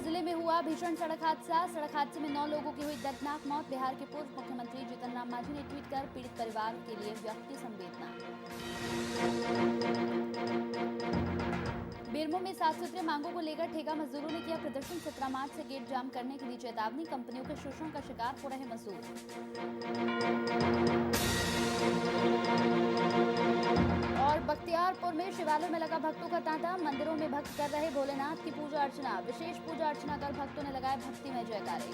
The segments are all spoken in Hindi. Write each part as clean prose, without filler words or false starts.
जिले में हुआ भीषण सड़क हादसे में 9 लोगों की हुई दर्दनाक मौत। बिहार के पूर्व मुख्यमंत्री जीतन राम मांझी ने ट्वीट कर पीड़ित परिवार के लिए व्यक्त की संवेदना। बेरमो में साफ सुथरे मांगों को लेकर ठेका मजदूरों ने किया प्रदर्शन। 17 मार्च से गेट जाम करने की दी चेतावनी। कंपनियों के शोषण का शिकार हो रहे मजदूर। और बख्तियारपुर में शिवालय में लगा भक्तों का तांता। मंदिरों में भक्त कर रहे भोलेनाथ की पूजा अर्चना। विशेष पूजा अर्चना कर भक्तों ने लगाए भक्तिमय जयकारे।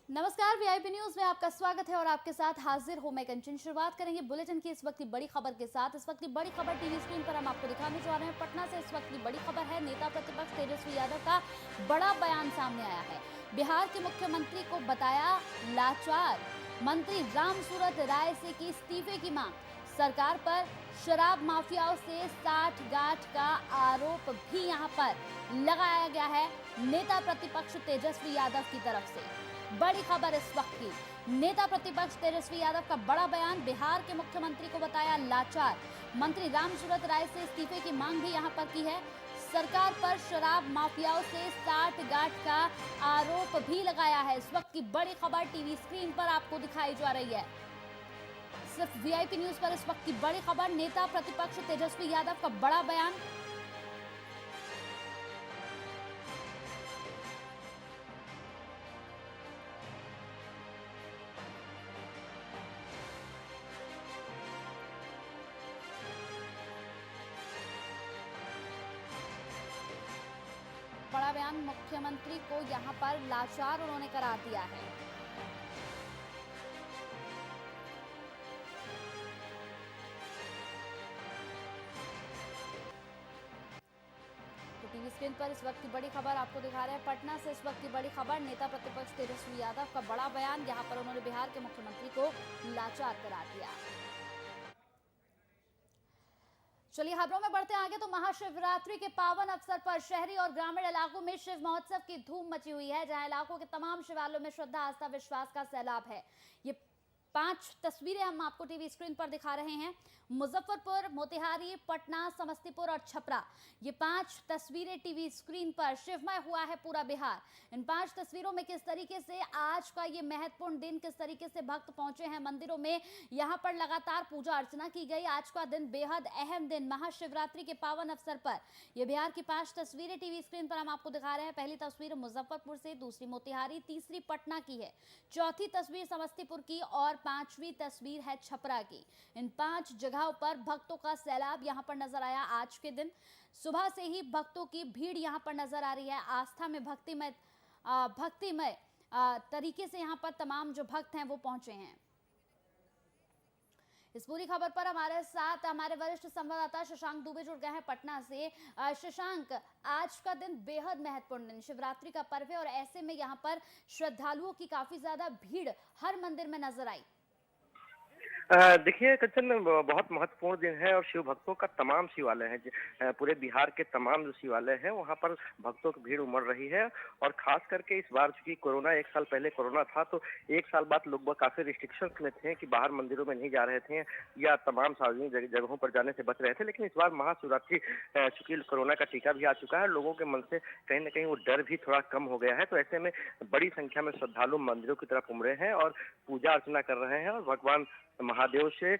नमस्कार, वीआईपी न्यूज में आपका स्वागत है और आपके साथ हाजिर हूं मैं कंचन। शुरुआत करेंगे बुलेटिन की इस वक्त की बड़ी खबर के साथ। इस वक्त की बड़ी खबर टीवी स्क्रीन पर हम आपको दिखाने जा रहे हैं। पटना से इस वक्त की बड़ी खबर है। नेता प्रतिपक्ष तेजस्वी यादव का बड़ा बयान सामने आया है। बिहार के मुख्यमंत्री को बताया लाचार। मंत्री रामसूरत राय से की इस्तीफे की मांग। सरकार पर शराब माफियाओं से साठगांठ का आरोप भी यहां पर लगाया गया है नेता प्रतिपक्ष तेजस्वी यादव की तरफ से। बड़ी खबर इस वक्त की, नेता प्रतिपक्ष तेजस्वी यादव का बड़ा बयान। बिहार के मुख्यमंत्री को बताया लाचार। मंत्री रामसूरत राय से इस्तीफे की मांग भी यहां पर की है। सरकार पर शराब माफियाओं से साठगांठ का आरोप भी लगाया है। इस वक्त की बड़ी खबर टीवी स्क्रीन पर आपको दिखाई जा रही है। सिर्फ वीआईपी न्यूज पर इस वक्त की बड़ी खबर, नेता प्रतिपक्ष तेजस्वी यादव का बड़ा बयान। बड़ा बयान, मुख्यमंत्री को यहां पर लाचार उन्होंने करार दिया है। तो टीवी स्क्रीन पर इस वक्त की बड़ी खबर आपको दिखा रहे हैं। पटना से इस वक्त की बड़ी खबर, नेता प्रतिपक्ष तेजस्वी यादव का बड़ा बयान। यहां पर उन्होंने बिहार के मुख्यमंत्री को लाचार करार दिया। चलिए खबरों में बढ़ते आगे। तो महाशिवरात्रि के पावन अवसर पर शहरी और ग्रामीण इलाकों में शिव महोत्सव की धूम मची हुई है, जहां इलाकों के तमाम शिवालयों में श्रद्धा आस्था विश्वास का सैलाब है। ये 5 तस्वीरें हम आपको टीवी स्क्रीन पर दिखा रहे हैं। मुजफ्फरपुर, मोतिहारी, पटना, समस्तीपुर और छपरा, ये 5 तस्वीरें टीवी स्क्रीन पर। शिवमय हुआ है पूरा बिहार। इन 5 तस्वीरों में किस तरीके से आज का ये महत्वपूर्ण दिन, किस तरीके से भक्त पहुंचे हैं मंदिरों में, यहां पर लगातार पूजा अर्चना की गई। आज का दिन बेहद अहम दिन, महाशिवरात्रि के पावन अवसर पर ये बिहार की 5 तस्वीरें टीवी स्क्रीन पर हम आपको दिखा रहे हैं। पहली तस्वीर मुजफ्फरपुर से, दूसरी मोतिहारी, तीसरी पटना की है, चौथी तस्वीर समस्तीपुर की और 5वीं तस्वीर है छपरा की। इन 5 जगहों पर भक्तों का सैलाब यहां पर नजर आया आज के दिन। सुबह से ही भक्तों की भीड़ यहां पर नजर आ रही है। आस्था में भक्तिमय तरीके से यहां पर तमाम जो भक्त हैं वो पहुंचे हैं। इस पूरी खबर पर हमारे साथ हमारे वरिष्ठ संवाददाता शशांक दुबे जुड़ गए हैं पटना से। शशांक, आज का दिन बेहद महत्वपूर्ण दिन, शिवरात्रि का पर्व है और ऐसे में यहाँ पर श्रद्धालुओं की काफी ज्यादा भीड़ हर मंदिर में नजर आई। देखिए कंचन, बहुत महत्वपूर्ण दिन है और शिव भक्तों का तमाम शिवालय है, पूरे बिहार के तमाम जो शिवालय हैं वहां पर भक्तों की भीड़ उमड़ रही है। और खास करके इस बार चूंकि कोरोना, 1 साल पहले कोरोना था तो 1 साल बाद लोग काफी रिस्ट्रिक्शंस में थे कि बाहर मंदिरों में नहीं जा रहे थे या तमाम सार्वजनिक जगहों पर जाने से बच रहे थे। लेकिन इस बार महाशिवरात्रि चूंकि कोरोना का टीका भी आ चुका है, लोगों के मन से कहीं ना कहीं वो डर भी थोड़ा कम हो गया है। तो ऐसे में बड़ी संख्या में श्रद्धालु मंदिरों की तरफ उमड़े हैं और पूजा अर्चना कर रहे हैं और भगवान महादेव से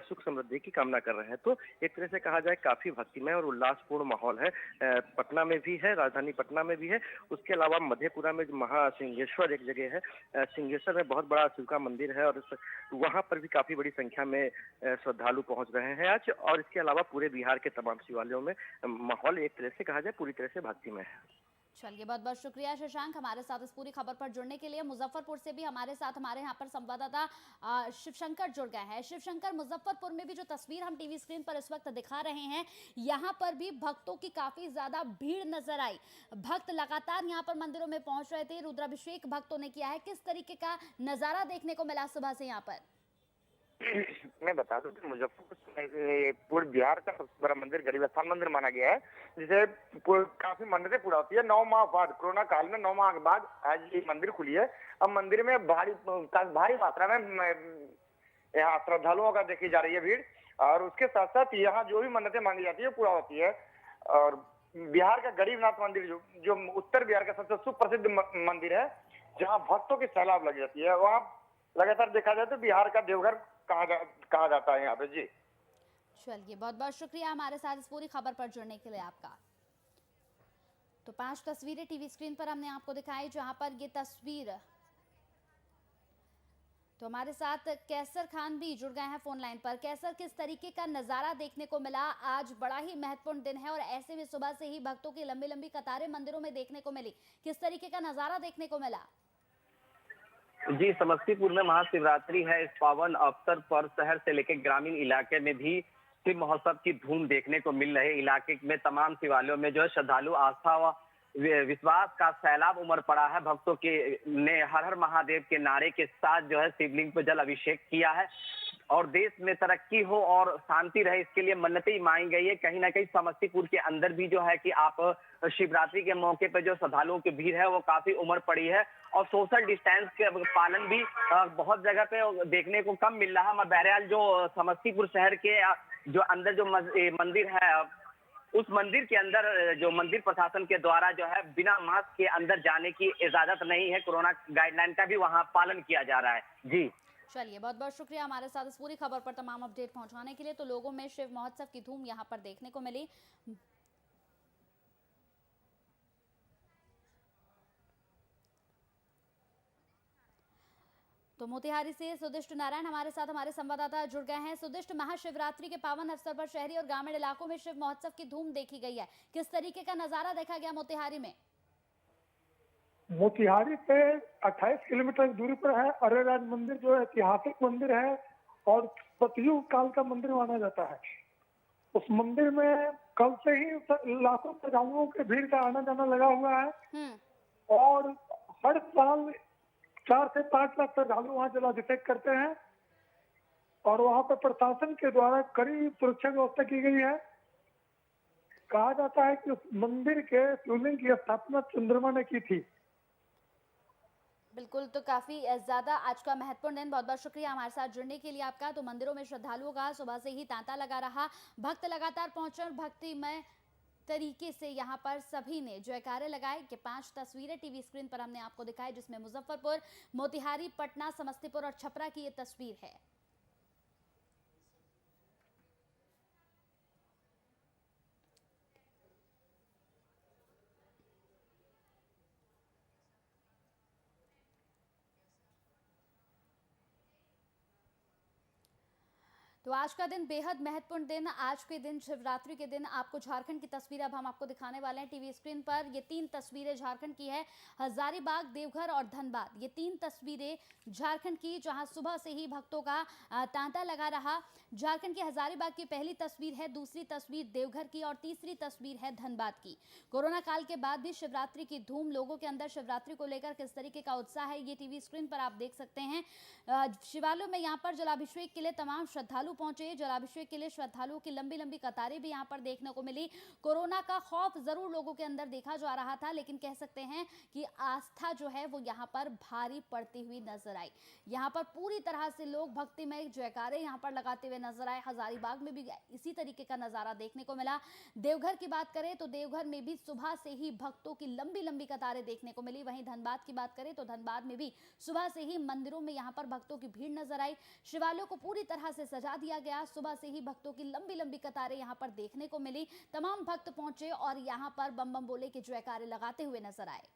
सुख समृद्धि की कामना कर रहे हैं। तो एक तरह से कहा जाए काफी भक्तिमय और उल्लासपूर्ण माहौल है। पटना में भी है, राजधानी पटना में भी है। उसके अलावा मधेपुरा में महासिंहेश्वर एक जगह है, सिंहेश्वर में बहुत बड़ा शिव का मंदिर है और वहां पर भी काफी बड़ी संख्या में श्रद्धालु पहुंच रहे हैं आज। और इसके अलावा पूरे बिहार के तमाम शिवालयों में माहौल एक तरह से कहा जाए पूरी तरह से भक्तिमय है। चलिए, बहुत बहुत शुक्रिया शशांक हमारे साथ इस पूरी खबर पर जुड़ने के लिए। मुजफ्फरपुर से भी हमारे साथ हमारे यहाँ पर संवाददाता शिवशंकर जुड़ गए हैं। शिवशंकर, मुजफ्फरपुर में भी जो तस्वीर हम टीवी स्क्रीन पर इस वक्त दिखा रहे हैं, यहाँ पर भी भक्तों की काफी ज्यादा भीड़ नजर आई। भक्त लगातार यहाँ पर मंदिरों में पहुंच रहे थे, रुद्राभिषेक भक्तों ने किया है। किस तरीके का नजारा देखने को मिला सुबह से यहाँ पर? मैं बता दूं कि मुजफ्फरपुर पूरे बिहार का सबसे बड़ा मंदिर गरीब स्थान मंदिर माना गया है, जिसे काफी मन्नतें पूरा होती है। 9 माह बाद, कोरोना काल में 9 माह के बाद आज ये मंदिर खुली है। अब मंदिर में भारी मात्रा में यहाँ श्रद्धालुओं का देखी जा रही है भीड़। और उसके साथ साथ यहाँ जो भी मन्नतें मांगी जाती है पूरा होती है। और बिहार का गरीबनाथ मंदिर जो उत्तर बिहार का सबसे सुप्रसिद्ध मंदिर है, जहां भक्तों की सैलाब लग जाती है, वहां लगातार देखा जाए तो बिहार का देवघर कहा जाता है यहाँ पे जी। चलिए, बहुत बहुत शुक्रिया हमारे साथ इस पूरी खबर पर जुड़ने के लिए आपका। तो 5 तस्वीरें टीवी स्क्रीन पर हमने आपको दिखाई, जहां पर ये तस्वीर, तो हमारे साथ कैसर खान भी जुड़ गए हैं फोन लाइन पर। कैसर, किस तरीके का नजारा देखने को मिला? आज बड़ा ही महत्वपूर्ण दिन है और ऐसे में सुबह से ही भक्तों की लंबी लंबी कतारें मंदिरों में देखने को मिली। किस तरीके का नजारा देखने को मिला? जी, समस्तीपुर में महाशिवरात्रि है। इस पावन अवसर पर शहर से लेकर ग्रामीण इलाके में भी शिव महोत्सव की धूम देखने को मिल रही है। इलाके में तमाम शिवालयों में जो है श्रद्धालु आस्था व विश्वास का सैलाब उमड़ पड़ा है। भक्तों के ने हर हर महादेव के नारे के साथ जो है शिवलिंग पर जल अभिषेक किया है और देश में तरक्की हो और शांति रहे, इसके लिए मन्नतें मांगी गई है। कहीं ना कहीं समस्तीपुर के अंदर भी जो है कि आप शिवरात्रि के मौके पर जो श्रद्धालुओं की भीड़ है वो काफी उमड़ पड़ी है और सोशल डिस्टेंस के पालन भी बहुत जगह पे देखने को कम मिल रहा है। बहरहाल जो समस्तीपुर शहर के जो अंदर जो मंदिर है, उस मंदिर के अंदर जो मंदिर प्रशासन के द्वारा जो है बिना मास्क के अंदर जाने की इजाजत नहीं है। कोरोना गाइडलाइन का भी वहां पालन किया जा रहा है जी। चलिए, बहुत बहुत शुक्रिया हमारे साथ इस पूरी खबर पर तमाम अपडेट पहुंचाने के लिए। तो लोगों में शिव महोत्सव की धूम यहां पर देखने को मिली। तो मोतिहारी से सुदिष्ट नारायण हमारे साथ हमारे संवाददाता जुड़ गए हैं। सुदिष्ट, महाशिवरात्रि के पावन अवसर पर शहरी और ग्रामीण इलाकों में शिव महोत्सव की धूम देखी गई है। किस तरीके का नजारा देखा गया मोतिहारी में? मोतिहारी से 28 किलोमीटर दूरी पर है अरेराज मंदिर, जो ऐतिहासिक मंदिर है और सतयुग काल का मंदिर माना जाता है। उस मंदिर में कल से ही लाखों श्रद्धालुओं की भीड़ का आना जाना लगा हुआ है और हर साल 4 से 5 लाख श्रद्धालु वहां जलाभिषेक करते हैं और वहां पर प्रशासन के द्वारा कड़ी सुरक्षा व्यवस्था की गई है। कहा जाता है कि उस मंदिर के शिवलिंग की स्थापना चंद्रमा ने की थी। बिल्कुल, तो काफी ज्यादा आज का महत्वपूर्ण दिन। बहुत बहुत शुक्रिया हमारे साथ जुड़ने के लिए आपका। तो मंदिरों में श्रद्धालुओं का सुबह से ही तांता लगा रहा, भक्त लगातार पहुंचे और भक्तिमय तरीके से यहाँ पर सभी ने जयकारे लगाए। ये 5 तस्वीरें टीवी स्क्रीन पर हमने आपको दिखाई, जिसमें मुजफ्फरपुर, मोतिहारी, पटना, समस्तीपुर और छपरा की ये तस्वीर है। तो आज का दिन बेहद महत्वपूर्ण दिन। आज के दिन, शिवरात्रि के दिन, आपको झारखंड की तस्वीर अब हम आपको दिखाने वाले हैं टीवी स्क्रीन पर। ये 3 तस्वीरें झारखंड की है, हजारीबाग, देवघर और धनबाद। ये 3 तस्वीरें झारखंड की, जहां सुबह से ही भक्तों का तांता लगा रहा। झारखंड के हजारीबाग की पहली तस्वीर है, दूसरी तस्वीर देवघर की और तीसरी तस्वीर है धनबाद की। कोरोना काल के बाद भी शिवरात्रि की धूम, लोगों के अंदर शिवरात्रि को लेकर किस तरीके का उत्साह है, ये टीवी स्क्रीन पर आप देख सकते हैं। शिवालयों में यहाँ पर जलाभिषेक के लिए तमाम श्रद्धालु पहुंचे। जलाभिषेक के लिए श्रद्धालुओं की लंबी लंबी कतारें भी यहाँ पर देखने को मिली। कोरोना का खौफ जरूर लोगों के अंदर देखा जा रहा था, लेकिन कह सकते हैं कि आस्था जो है वो यहाँ पर भारी पड़ती हुई नजर आई। यहाँ पर पूरी तरह से लोग भक्तिमय जयकारे यहाँ पर लगाते हुए नजर आए। हजारीबाग में भी इसी तरीके का नजारा देखने को मिला। देवघर की बात करें तो देवघर में भी सुबह से ही भक्तों की लंबी लंबी कतारें देखने को मिली। वहीं धनबाद की बात करें तो धनबाद में भी सुबह से ही मंदिरों में यहाँ पर भक्तों की भीड़ नजर आई। शिवालयों को पूरी तरह से सजा दिया गया। सुबह से ही भक्तों की लंबी लंबी कतारें यहाँ पर देखने को मिली। तमाम भक्त पहुंचे और यहाँ पर बम बम बोले के जयकारे लगाते हुए नजर आए।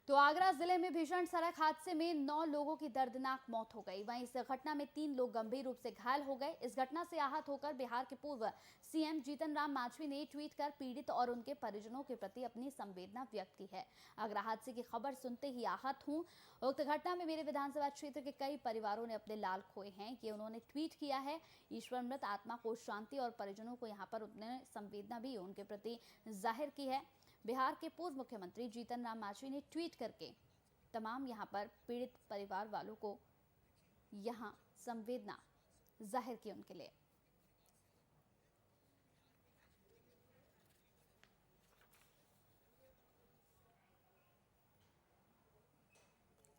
तो आगरा जिले में भीषण सड़क हादसे में 9 लोगों की दर्दनाक मौत हो गई। वहीं इस घटना में 3 लोग गंभीर रूप से घायल हो गए। इस घटना से आहत होकर बिहार के पूर्व सीएम जीतन राम मांझी ने ट्वीट कर पीड़ित और उनके परिजनों के प्रति अपनी संवेदना व्यक्त की है। आगरा हादसे की खबर सुनते ही आहत हूं। उक्त घटना में मेरे विधानसभा क्षेत्र के कई परिवारों ने अपने लाल खोए हैं, ये उन्होंने ट्वीट किया है। ईश्वर मृत आत्मा को शांति और परिजनों को यहाँ पर उन्होंने संवेदना भी उनके प्रति जाहिर की है। बिहार के पूर्व मुख्यमंत्री जीतन राम मांझी ने ट्वीट करके तमाम यहाँ पर पीड़ित परिवार वालों को यहाँ संवेदना जाहिर की उनके लिए।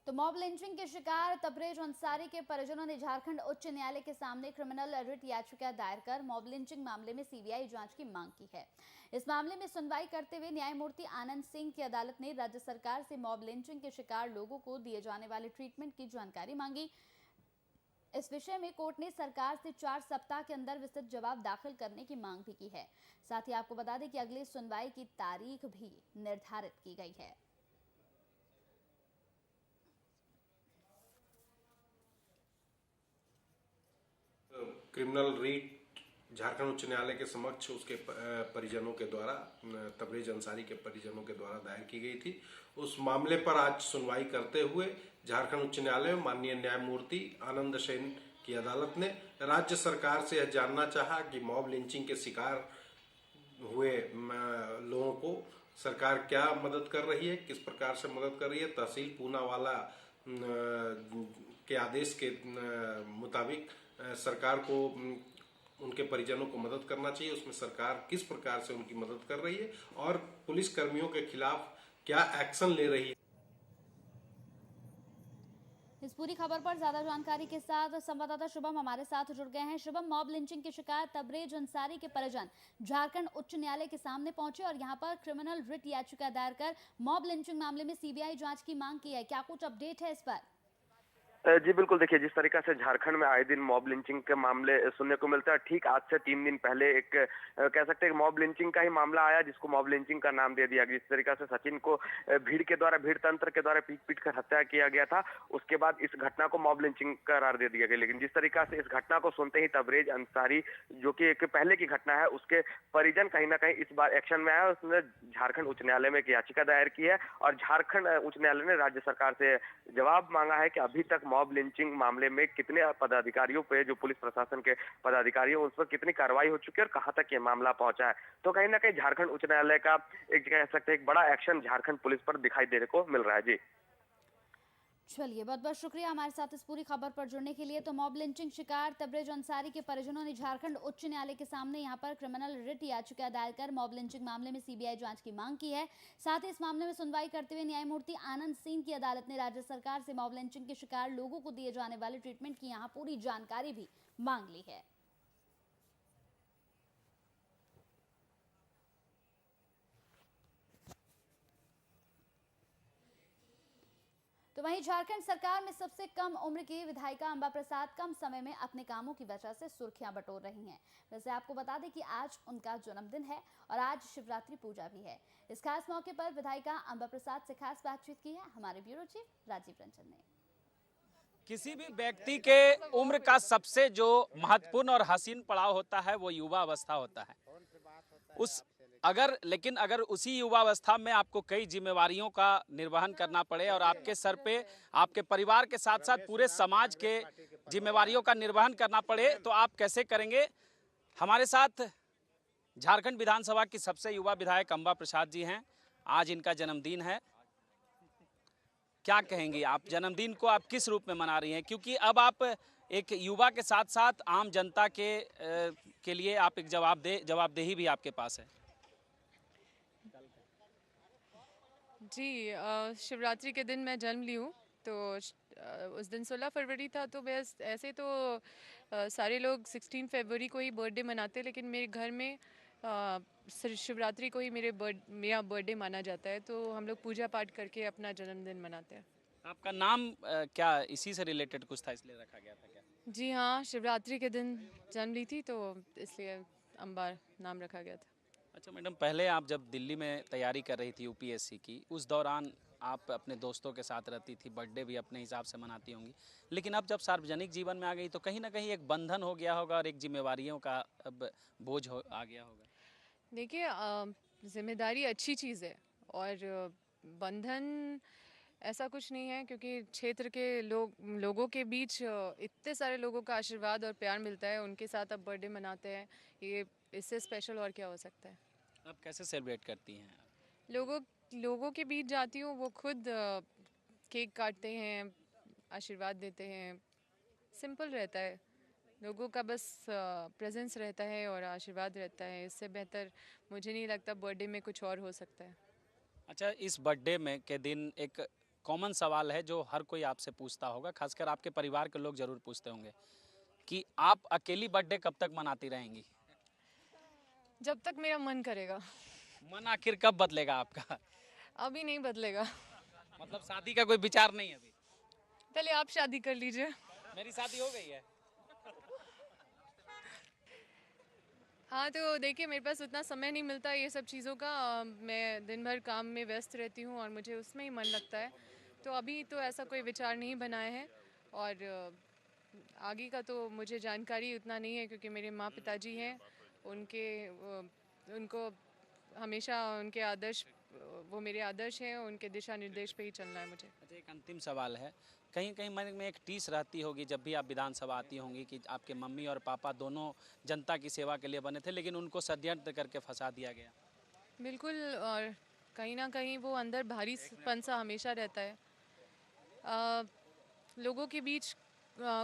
तो मॉब लिंचिंग के शिकार तबरेज अंसारी के परिजनों ने झारखंड उच्च न्यायालय के सामने क्रिमिनल रिट याचिका दायर कर मॉब लिंचिंग मामले में सीबीआई जांच की मांग की है। इस मामले में सुनवाई करते हुए न्यायमूर्ति आनंद सिंह की अदालत ने राज्य सरकार से मॉब लिंचिंग के शिकार लोगों को दिए जाने वाले ट्रीटमेंट की जानकारी मांगी। इस विषय में कोर्ट ने सरकार से 4 सप्ताह के अंदर विस्तृत जवाब दाखिल करने की मांग भी की है। साथ ही आपको बता दें कि अगली सुनवाई की तारीख भी निर्धारित की गई है। क्रिमिनल रीट झारखंड उच्च न्यायालय के समक्ष उसके परिजनों के द्वारा, तबरेज अंसारी के परिजनों के द्वारा दायर की गई थी। उस मामले पर आज सुनवाई करते हुए झारखंड उच्च न्यायालय में माननीय न्यायमूर्ति आनंद सेन की अदालत ने राज्य सरकार से यह जानना चाहा कि मॉब लिंचिंग के शिकार हुए लोगों को सरकार क्या मदद कर रही है, किस प्रकार से मदद कर रही है। तहसील पूनावाला के आदेश के मुताबिक सरकार को उनके परिजनों को मदद करना चाहिए। उसमें सरकार किस प्रकार से उनकी मदद कर रही है और पुलिस कर्मियों के खिलाफ क्या एक्शन ले रही है। इस पूरी खबर पर ज्यादा जानकारी के साथ संवाददाता शुभम हमारे साथ जुड़ गए हैं। शुभम, मॉब लिंचिंग के शिकार तबरेज अंसारी के परिजन झारखंड उच्च न्यायालय के सामने पहुंचे और यहां पर क्रिमिनल रिट याचिका दायर कर मॉब लिंचिंग मामले में सीबीआई जांच की मांग की है। क्या कुछ अपडेट है इस पर? जी बिल्कुल, देखिए जिस तरीका से झारखंड में आए दिन मॉब लिंचिंग के मामले सुनने को मिलता है, ठीक आज से 3 दिन पहले एक कह सकते हैं मॉब लिंचिंग का ही मामला आया जिसको मॉब लिंचिंग का नाम दे दिया गया। जिस तरीका से सचिन को भीड़ तंत्र के द्वारा पीट कर हत्या किया गया था, उसके बाद इस घटना को मॉब लिंचिंग करार दे दिया गया। लेकिन जिस तरीका से इस घटना को सुनते ही तबरेज अंसारी, जो कि एक पहले की घटना है, उसके परिजन कहीं ना कहीं इस बार एक्शन में आया। उसने झारखंड उच्च न्यायालय में एक याचिका दायर की है और झारखंड उच्च न्यायालय ने राज्य सरकार से जवाब मांगा है कि अभी तक मॉब लिंचिंग मामले में कितने पदाधिकारियों पे, जो पुलिस प्रशासन के पदाधिकारी हैं, उस पर कितनी कार्रवाई हो चुकी है और कहां तक ये मामला पहुंचा है। तो कहीं ना कहीं झारखंड उच्च न्यायालय का एक कह सकते हैं एक बड़ा एक्शन झारखंड पुलिस पर दिखाई देने को मिल रहा है। जी चलिए, बहुत बहुत शुक्रिया हमारे साथ इस पूरी खबर पर जुड़ने के लिए। तो मॉब लिंचिंग शिकार तबरेज अंसारी के परिजनों ने झारखंड उच्च न्यायालय के सामने यहां पर क्रिमिनल रिट याचिका दायर कर मॉब लिंचिंग मामले में सीबीआई जांच की मांग की है। साथ ही इस मामले में सुनवाई करते हुए न्यायमूर्ति आनंद सिंह की अदालत ने राज्य सरकार से मॉब लिंचिंग के शिकार लोगों को दिए जाने वाले ट्रीटमेंट की यहाँ पूरी जानकारी भी मांग ली है। तो वहीं झारखंड सरकार में सबसे कम उम्र की विधायिका अंबा प्रसाद कम समय में अपने कामों की वजह से सुर्खियां बटोर रही हैं। वैसे आपको बता दें कि आज उनका जन्मदिन है और आज शिवरात्रि पूजा भी है। इस खास मौके पर विधायिका अंबा प्रसाद से खास बातचीत की है हमारे ब्यूरो चीफ राजीव रंजन ने। किसी भी व्यक्ति के उम्र का सबसे जो महत्वपूर्ण और हसीन पड़ाव होता है वो युवा अवस्था होता है। लेकिन अगर उसी युवा अवस्था में आपको कई जिम्मेवारियों का निर्वहन करना पड़े और आपके सर पे आपके परिवार के साथ साथ पूरे समाज के जिम्मेवारियों का निर्वहन करना पड़े तो आप कैसे करेंगे। हमारे साथ झारखंड विधानसभा की सबसे युवा विधायक अंबा प्रसाद जी हैं। आज इनका जन्मदिन है। क्या कहेंगी आप, जन्मदिन को आप किस रूप में मना रही हैं? क्योंकि अब आप एक युवा के साथ साथ आम जनता के लिए आप एक जवाबदेही भी आपके पास है। जी, शिवरात्रि के दिन मैं जन्म ली हूँ, तो उस दिन 16 फरवरी था। तो बस ऐसे तो सारे लोग 16 फरवरी को ही बर्थडे मनाते, लेकिन मेरे घर में शिवरात्रि को ही मेरा बर्थडे माना जाता है। तो हम लोग पूजा पाठ करके अपना जन्मदिन मनाते हैं। आपका नाम क्या इसी से रिलेटेड कुछ था इसलिए रखा गया था क्या? जी हाँ, शिवरात्रि के दिन जन्म ली थी तो इसलिए अंबा नाम रखा गया था। अच्छा मैडम, पहले आप जब दिल्ली में तैयारी कर रही थी यूपीएससी की, उस दौरान आप अपने दोस्तों के साथ रहती थी, बर्थडे भी अपने हिसाब से मनाती होंगी, लेकिन अब जब सार्वजनिक जीवन में आ गई तो कहीं ना कहीं एक बंधन हो गया होगा और एक जिम्मेवारियों का अब बोझ आ गया होगा। देखिए, जिम्मेदारी अच्छी चीज़ है और बंधन ऐसा कुछ नहीं है, क्योंकि क्षेत्र के लोगों के बीच इतने सारे लोगों का आशीर्वाद और प्यार मिलता है, उनके साथ अब बर्थडे मनाते हैं, ये इससे स्पेशल और क्या हो सकता है। आप कैसे सेलिब्रेट करती हैं? लोगों के बीच जाती हूँ, वो खुद केक काटते हैं, आशीर्वाद देते हैं, सिंपल रहता है, लोगों का बस प्रेजेंस रहता है और आशीर्वाद रहता है। इससे बेहतर मुझे नहीं लगता बर्थडे में कुछ और हो सकता है। अच्छा, इस बर्थडे में के दिन एक कॉमन सवाल है जो हर कोई आपसे पूछता होगा, खासकर आपके परिवार के लोग जरूर पूछते होंगे कि आप अकेली बर्थडे कब तक मनाती रहेंगी? जब तक मेरा मन करेगा। मन आखिर कब बदलेगा आपका? अभी नहीं बदलेगा। मतलब शादी का कोई विचार नहीं है अभी? पहले आप शादी कर लीजिए। मेरी शादी हो गई है। हाँ, तो देखिए मेरे पास उतना समय नहीं मिलता ये सब चीज़ों का। मैं दिन भर काम में व्यस्त रहती हूँ और मुझे उसमें ही मन लगता है। तो अभी तो ऐसा कोई विचार नहीं बनाए हैं और आगे का तो मुझे जानकारी उतना नहीं है क्योंकि मेरे माँ पिताजी हैं, उनको हमेशा उनके आदर्श, वो मेरे आदर्श हैं, उनके दिशा निर्देश पे ही चलना है मुझे। अच्छा, एक अंतिम सवाल है, कहीं कहीं मन में एक टीस रहती होगी जब भी आप विधानसभा आती होंगी कि आपके मम्मी और पापा दोनों जनता की सेवा के लिए बने थे लेकिन उनको षड्यंत्र करके फंसा दिया गया। बिल्कुल, और कहीं ना कहीं वो अंदर भारीपन सा हमेशा रहता है। लोगों के बीच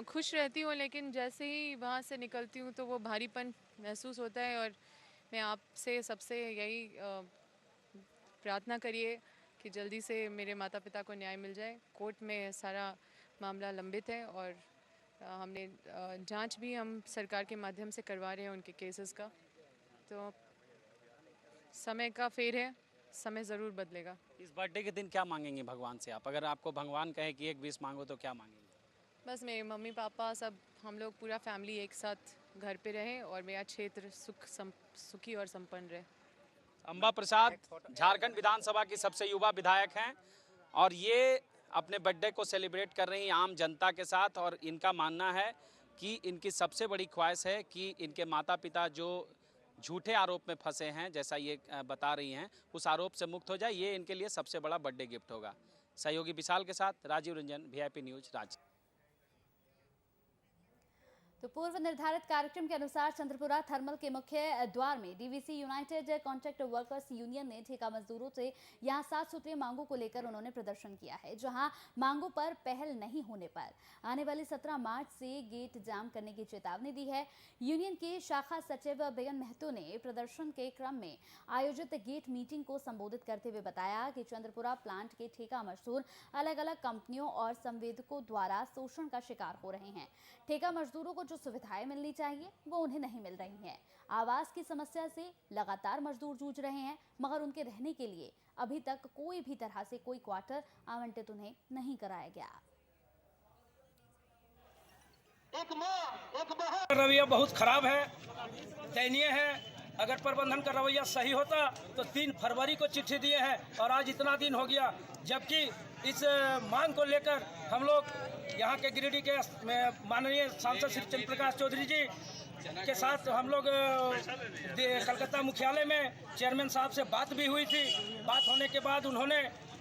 खुश रहती हूँ लेकिन जैसे ही वहाँ से निकलती हूँ तो वो भारीपन महसूस होता है। और मैं आपसे सबसे यही प्रार्थना करिए कि जल्दी से मेरे माता पिता को न्याय मिल जाए। कोर्ट में सारा मामला लंबित है और हमने जांच भी हम सरकार के माध्यम से करवा रहे हैं उनके केसेस का। तो समय का फेर है, समय ज़रूर बदलेगा। इस बर्थडे के दिन क्या मांगेंगे भगवान से आप? अगर आपको भगवान कहे कि एक विश मांगो तो क्या मांगेंगे? बस मेरे मम्मी पापा सब हम लोग पूरा फैमिली एक साथ घर पे रहें और मेरा क्षेत्र सुखी और संपन्न रहे। अंबा प्रसाद झारखंड विधानसभा की सबसे युवा विधायक हैं और ये अपने बर्थडे को सेलिब्रेट कर रही हैं आम जनता के साथ। और इनका मानना है कि इनकी सबसे बड़ी ख्वाहिश है कि इनके माता पिता जो झूठे आरोप में फंसे हैं, जैसा ये बता रही हैं, उस आरोप से मुक्त हो जाए। ये इनके लिए सबसे बड़ा बर्थडे गिफ्ट होगा। सहयोगी विशाल के साथ राजीव रंजन, VIP न्यूज, रांची। तो पूर्व निर्धारित कार्यक्रम के अनुसार चंद्रपुरा थर्मल के मुख्य द्वार में DVC United contract workers union ने ठेका मजदूरों से यहां 7 सूत्रीय मांगों को लेकर उन्होंने प्रदर्शन किया है, जहां मांगों पर पहल नहीं होने पर आने वाली 17 मार्च से गेट जाम करने की चेतावनी दी है। यूनियन के शाखा सचिव बेगन महतो ने प्रदर्शन के क्रम में आयोजित गेट मीटिंग को संबोधित करते हुए बताया कि चंद्रपुरा प्लांट के ठेका मजदूर अलग अलग कंपनियों और संवेदकों द्वारा शोषण का शिकार हो रहे हैं। ठेका मजदूरों को जो सुविधाएं मिलनी चाहिए वो उन्हें नहीं मिल रही हैं। आवास की समस्या से लगातार मजदूर जूझ रहे हैं, मगर उनके रहने के लिए अभी तक कोई भी तरह से कोई क्वार्टर आवंटित उन्हें नहीं कराया गया। रवैया बहुत खराब है, दयनीय है। अगर प्रबंधन का रवैया सही होता तो 3 फरवरी को चिट्ठी दिए हैं और आज इतना दिन हो गया, जबकि इस मांग को लेकर हम लोग यहाँ के गिरिडीह के माननीय सांसद श्री चंद्र प्रकाश चौधरी जी के साथ हम लोग कलकत्ता मुख्यालय में चेयरमैन साहब से बात भी हुई थी। बात होने के बाद उन्होंने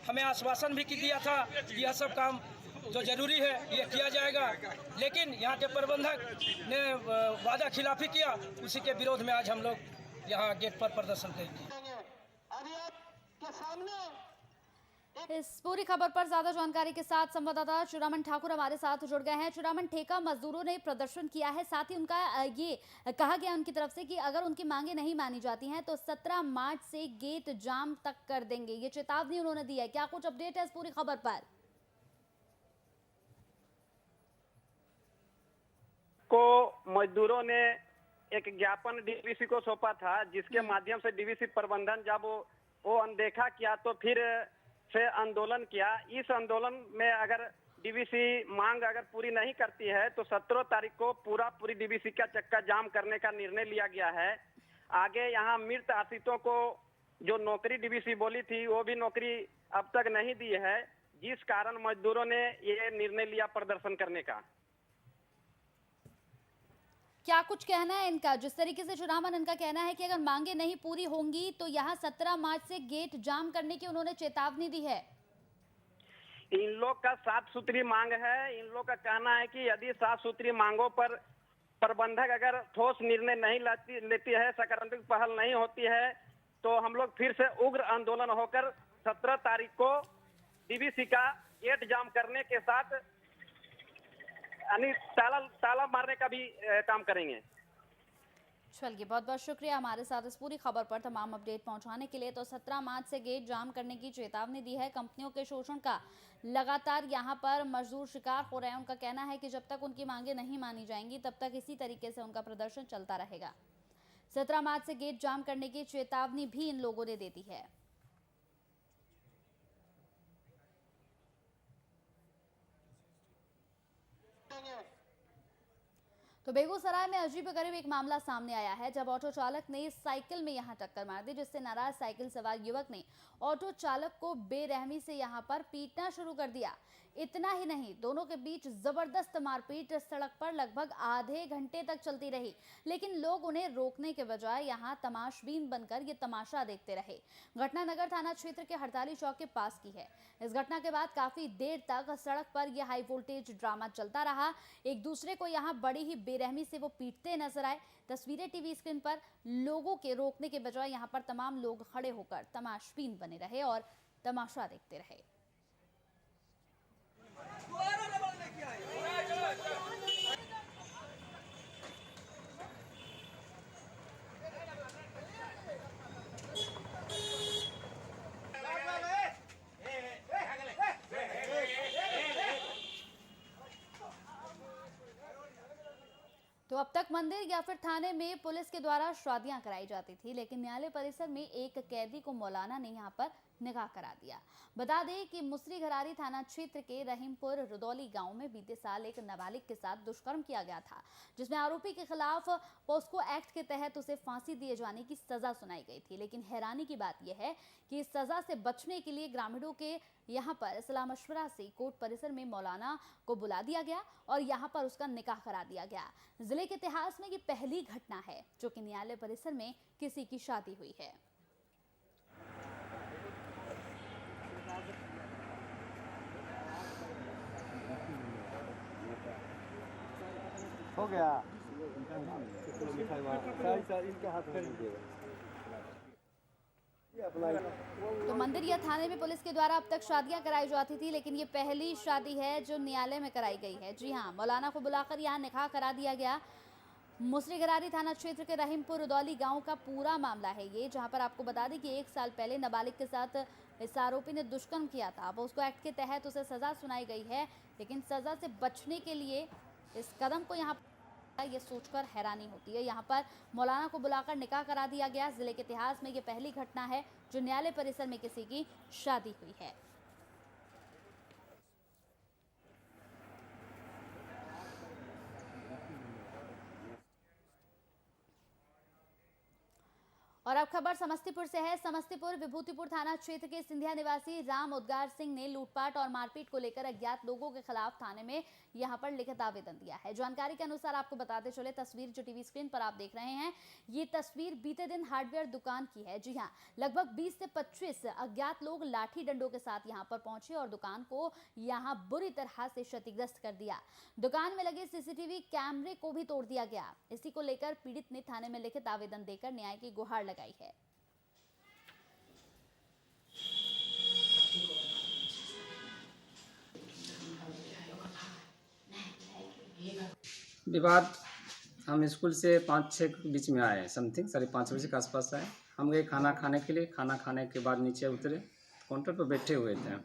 हमें आश्वासन भी दिया था कि यह सब काम जो जरूरी है ये किया जाएगा, लेकिन यहाँ के प्रबंधक ने वादा खिलाफी किया। उसी के विरोध में आज हम लोग यहाँ गेट पर प्रदर्शन करेंगे। इस पूरी खबर पर ज्यादा जानकारी के साथ संवाददाता चुरामन ठाकुर हमारे साथ जुड़ गए हैं। चुरामन, ठेका मजदूरों ने प्रदर्शन किया है, साथ ही उनका ये कहा गया उनकी तरफ से कि अगर उनकी मांगे नहीं मानी जाती हैं तो 17 मार्च से गेट जाम तक कर देंगे, ये चेतावनी उन्होंने दी है। क्या कुछ अपडेट है इस पूरी खबर पर? को मजदूरों ने एक ज्ञापन DVC को सौंपा था, जिसके माध्यम से DVC प्रबंधन जब वो अनदेखा किया तो फिर से आंदोलन किया। इस आंदोलन में अगर DVC मांग अगर पूरी नहीं करती है तो 17 तारीख को पूरी DVC का चक्का जाम करने का निर्णय लिया गया है। आगे यहाँ मृत आश्रितों को जो नौकरी DVC बोली थी वो भी नौकरी अब तक नहीं दी है, जिस कारण मजदूरों ने ये निर्णय लिया प्रदर्शन करने का। क्या कुछ कहना है इनका? जिस तरीके से चुरामन इनका कहना है कि अगर मांगे नहीं पूरी होंगी तो यहाँ 17 मार्च से गेट जाम करने की उन्होंने चेतावनी दी है। इन लोग का 7 सूत्री मांग है। इन लोग का कहना है कि यदि 7 सूत्री मांगों पर प्रबंधक अगर ठोस निर्णय नहीं लेती है, सकारात्मक पहल नहीं होती है, तो हम लोग फिर से उग्र आंदोलन होकर 17 तारीख को DVC का गेट जाम करने के साथ यानी ताला ताला मारने का भी काम करेंगे। चलिए, बहुत बहुत शुक्रिया हमारे साथ इस पूरी खबर पर तमाम अपडेट पहुंचाने के लिए। तो 17 मार्च से गेट जाम करने की चेतावनी दी है। कंपनियों के शोषण का लगातार यहां पर मजदूर शिकार हो रहे हैं। उनका कहना है कि जब तक उनकी मांगे नहीं मानी जाएंगी तब तक इसी तरीके से उनका प्रदर्शन चलता रहेगा। 17 मार्च से गेट जाम करने की चेतावनी भी इन लोगों ने दे दी है। तो बेगूसराय में अजीबोगरीब एक मामला सामने आया है, जब ऑटो चालक ने साइकिल में यहां टक्कर मार दी, जिससे नाराज साइकिल सवार युवक ने ऑटो चालक को बेरहमी से यहां पर पीटना शुरू कर दिया। इतना ही नहीं, दोनों के बीच जबरदस्त मारपीट सड़क पर लगभग आधे घंटे तक चलती रही, लेकिन लोग उन्हें रोकने के बजाय यहां तमाशबीन बनकर ये तमाशा देखते रहे। घटना नगर थाना क्षेत्र के हड़ताली चौक के पास की है। इस घटना के बाद काफी देर तक सड़क पर यह हाई वोल्टेज ड्रामा चलता रहा। एक दूसरे को यहां बड़ी ही बेरहमी से वो पीटते नजर आए। तस्वीरें टीवी स्क्रीन पर। लोगों के रोकने के बजाय यहां पर तमाम लोग खड़े होकर तमाशबीन बने रहे और तमाशा देखते रहे। तो अब तक मंदिर या फिर थाने में पुलिस के द्वारा शादियां कराई जाती थी, लेकिन न्यायालय परिसर में एक कैदी को मौलाना ने यहां पर निकाह करा दिया। बता दें कि मुसरी घरारी थाना क्षेत्र के रहीमपुर रुदौली गांव में बीते साल एक नाबालिग के साथ दुष्कर्म किया गया था, जिसमें आरोपी के खिलाफ पोस्को एक्ट के तहत उसे फांसी दिए जाने की सजा सुनाई गई थी। लेकिन हैरानी की बात यह है कि इस सजा से बचने के लिए ग्रामीणों के यहाँ पर सलाह मशवरा से कोर्ट परिसर में मौलाना को बुला दिया गया और यहाँ पर उसका निकाह करा दिया गया। जिले के इतिहास में ये पहली घटना है जो कि न्यायालय परिसर में किसी की शादी हुई है। हो गया इनके हाथ में तो मंदिर या थाने में पुलिस के द्वारा अब तक शादियां कराई जाती थी, लेकिन ये पहली शादी है जो न्यायालय में कराई गई है। जी हाँ, मौलाना को बुलाकर यहाँ निकाह करा दिया गया। मुसरी घरारी थाना क्षेत्र के रहीमपुर रुदौली गांव का पूरा मामला है ये, जहां पर आपको बता दें कि 1 साल पहले नाबालिग के साथ इस आरोपी ने दुष्कर्म किया था। अब उसको एक्ट के तहत उसे सजा सुनाई गई है, लेकिन सजा से बचने के लिए इस कदम को यहाँ ये सोचकर हैरानी होती है। यहाँ पर मौलाना को बुलाकर निकाह करा दिया गया। जिले के इतिहास में ये पहली घटना है जो न्यायालय परिसर में किसी की शादी हुई है। और अब खबर समस्तीपुर से है। समस्तीपुर विभूतिपुर थाना क्षेत्र के सिंधिया निवासी राम उद्गार सिंह ने लूटपाट और मारपीट को लेकर अज्ञात लोगों के खिलाफ थाने में यहां पर लिखित आवेदन दिया है। जानकारी के अनुसार आपको बताते चले, तस्वीर जो टीवी स्क्रीन पर आप देख रहे हैं, ये तस्वीर बीते दिन हार्डवेयर दुकान की है। जी हाँ, लगभग 20 से 25 अज्ञात लोग लाठी डंडों के साथ यहां पर पहुंचे और दुकान को यहां बुरी तरह से क्षतिग्रस्त कर दिया। दुकान में लगे सीसीटीवी कैमरे को भी तोड़ दिया गया। इसी को लेकर पीड़ित ने थाने में लिखित आवेदन देकर न्याय की गुहार लगाई है। विवाद हम स्कूल से 5-6 के बीच में आए, समथिंग 5:30 बजे के आसपास आए। हम गए खाना खाने के लिए। खाना खाने के बाद नीचे उतरे, काउंटर पर बैठे हुए थे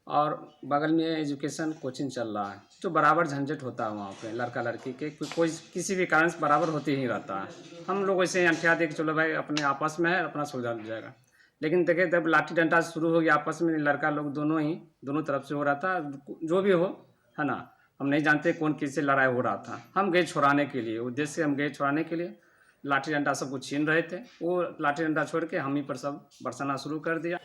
और बगल में एजुकेशन कोचिंग चल रहा है, जो बराबर झंझट होता है वहाँ पे। लड़का लड़की के कोई किसी भी कारण से बराबर होते ही रहता है। हम लोग ऐसे अंठिया दे के चलो भाई अपने आपस में है, अपना सुलझा जाएगा। लेकिन देखे तब लाठी डंडा शुरू हो गया आपस में। लड़का लोग दोनों तरफ से हो रहा था, जो भी हो, है ना। हम नहीं जानते कौन किससे लड़ाई हो रहा था। हम गए छुड़ाने के लिए, उद्देश्य से हम गए छुड़ाने के लिए। लाठी डंडा सब कुछ छीन रहे थे, वो लाठी डंडा छोड़ के हम ही पर सब बरसाना शुरू कर दिया।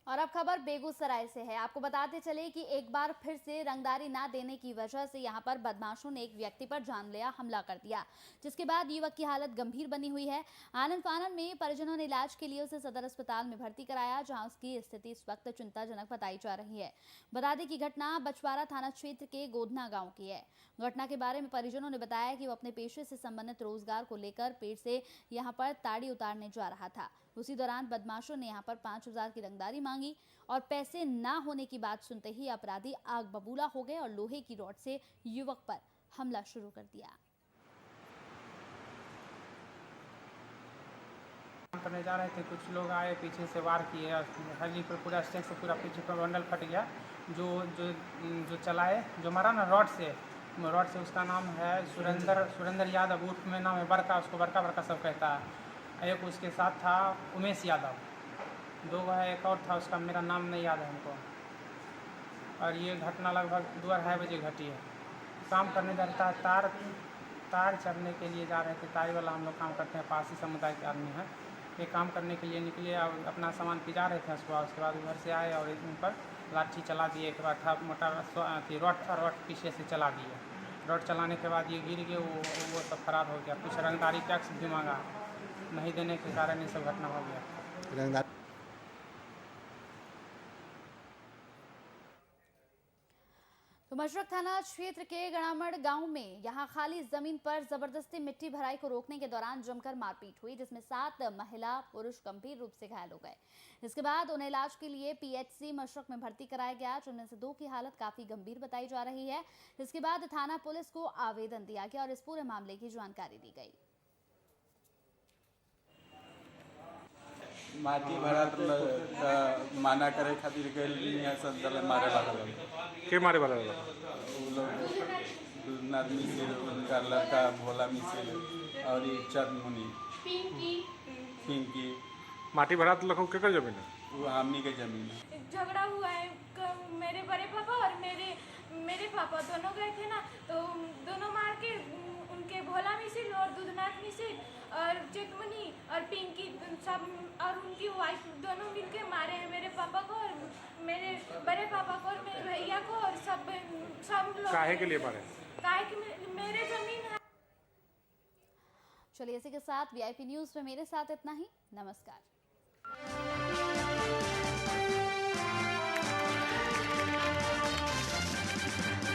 और अब खबर बेगूसराय से है। आपको बताते चले कि एक बार फिर से रंगदारी ना देने की वजह से यहां पर बदमाशों ने एक व्यक्ति पर जानलेवा हमला कर दिया, जिसके बाद युवक की हालत गंभीर बनी हुई है। आनंद फानन में परिजनों ने इलाज के लिए उसे सदर अस्पताल में भर्ती कराया, जहां उसकी स्थिति इस वक्त चिंताजनक बताई जा रही है। बता दें कि घटना बछवाड़ा थाना क्षेत्र के गोधना गाँव की है। घटना के बारे में परिजनों ने बताया कि वो अपने पेशे से संबंधित रोजगार को लेकर पेड़ से यहाँ पर ताड़ी उतारने जा रहा था। उसी दौरान बदमाशों ने यहां पर 5,000 की रंगदारी मांगी और पैसे ना होने की बात सुनते ही अपराधी आग बबूला हो गए और लोहे की रॉड से युवक पर हमला शुरू कर दिया। करने जा रहे थे, कुछ लोग आए पीछे से वार किए, हाजीपुर पूरा स्टेज से पूरा पीछे पर बंडल फट गया। जो चलाए, जो मारा ना रॉड से, उसका नाम है सुरेंद्र यादव, उर्फ में नाम है बड़का, उसको बड़का सब कहता है। एक उसके साथ था उमेश यादव, 2 है, एक और था, उसका मेरा नाम नहीं याद है हमको। और ये घटना लगभग 2-2:30 बजे घटी है। काम करने जाता है, तार चढ़ने के लिए जा रहे थे, तार वाला हम लोग काम करते हैं, पासी समुदाय के आदमी हैं। ये काम करने के लिए निकले और अपना सामान पिजा रहे थे सुबह। उसके बाद उधर से आए और इन पर लाठी चला दिए। एक बार था मोटा रॉड पीछे से चला दिए। रॉड चलाने के बाद ये गिर गए, वो सब फरार हो गया। कुछ रंगदारी टैक्स भी मांगा, नहीं देने के कारण ये सब घटना हो गया। तो मशरक थाना क्षेत्र के गणामड़ गांव में यहां खाली जमीन पर जबरदस्ती मिट्टी भराई को रोकने के दौरान जमकर मारपीट हुई, जिसमें 7 महिला पुरुष गंभीर रूप से घायल हो गए। इसके बाद उन्हें इलाज के लिए पीएचसी मशरक में भर्ती कराया गया, जिनमें से 2 की हालत काफी गंभीर बताई जा रही है। इसके बाद थाना पुलिस को आवेदन दिया गया और इस पूरे मामले की जानकारी दी गई। माटी भरा माना करे खातिर गए संतल मारे वाला के मारे वाला दुर्नाथ मिश्र, उनका लड़का भोला मिश्र और ये चंदमुनि पिंकी। माटी भरा तो लखो केकर जमीन है? वो हमनी के जमीन है। झगड़ा हुआ है, मेरे बड़े पापा और मेरे पापा दोनों गए थे ना, तो दोनों मार के उनके भोला मिश्र और दुर्नाथ मिश्र और चेतमुनि और पिंकी सब और उनकी वाइफ दोनों मिलके मारे हैं मेरे पापा को और मेरे बड़े पापा को और मेरे भैया को और सब लोग। काहे के लिए मारे? काहे कि मेरे जमीन है। चलिए इसी के साथ वीआईपी न्यूज में मेरे साथ इतना ही। नमस्कार।